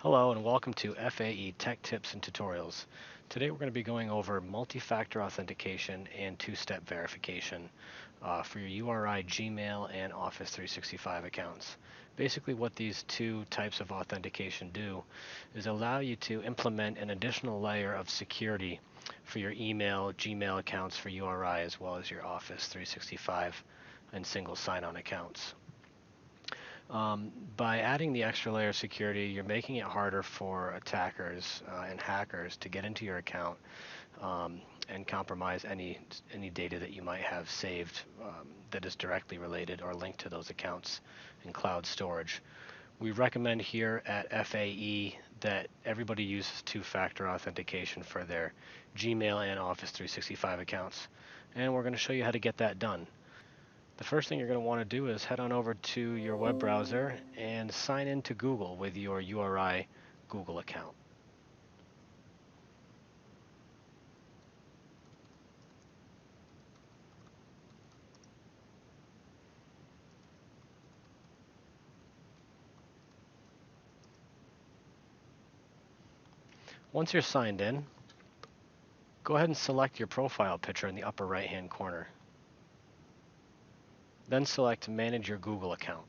Hello and welcome to FAE Tech Tips and Tutorials. Today we're going to be going over multi-factor authentication and two-step verification for your URI, Gmail, and Office 365 accounts. Basically what these two types of authentication do is allow you to implement an additional layer of security for your email, Gmail accounts for URI as well as your Office 365 and single sign-on accounts. By adding the extra layer of security, you're making it harder for attackers and hackers to get into your account and compromise any data that you might have saved that is directly related or linked to those accounts in cloud storage. We recommend here at FAE that everybody uses two-factor authentication for their Gmail and Office 365 accounts, and we're going to show you how to get that done. The first thing you're going to want to do is head on over to your web browser and sign in to Google with your URI Google account. Once you're signed in, go ahead and select your profile picture in the upper right-hand corner. Then select Manage Your Google account.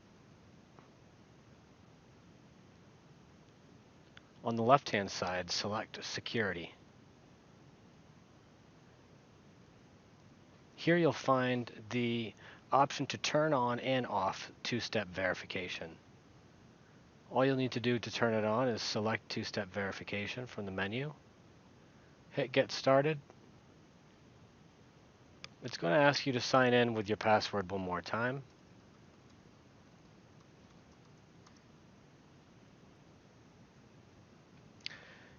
On the left-hand side, select Security. Here you'll find the option to turn on and off two-step verification. All you'll need to do to turn it on is select two-step verification from the menu. Hit Get Started. It's going to ask you to sign in with your password one more time.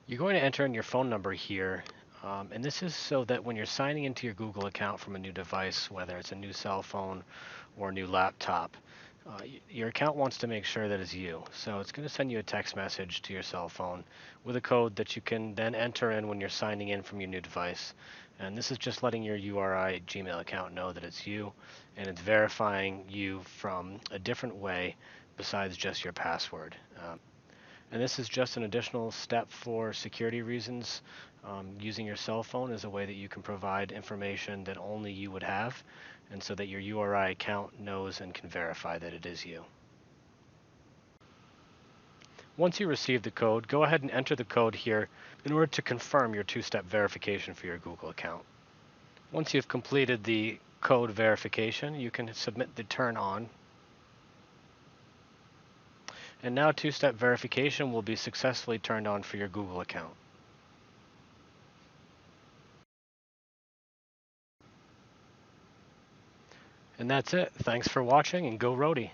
You're going to enter in your phone number here, and this is so that when you're signing into your Google account from a new device, whether it's a new cell phone or a new laptop, your account wants to make sure that it's you. So it's going to send you a text message to your cell phone with a code that you can then enter in when you're signing in from your new device. And this is just letting your URI Gmail account know that it's you, and it's verifying you from a different way besides just your password. And this is just an additional step for security reasons. Using your cell phone is a way that you can provide information that only you would have, and so that your URI account knows and can verify that it is you. Once you receive the code, go ahead and enter the code here in order to confirm your two-step verification for your Google account. Once you've completed the code verification, you can submit the turn on. And now two-step verification will be successfully turned on for your Google account. And that's it. Thanks for watching, and go Roadie.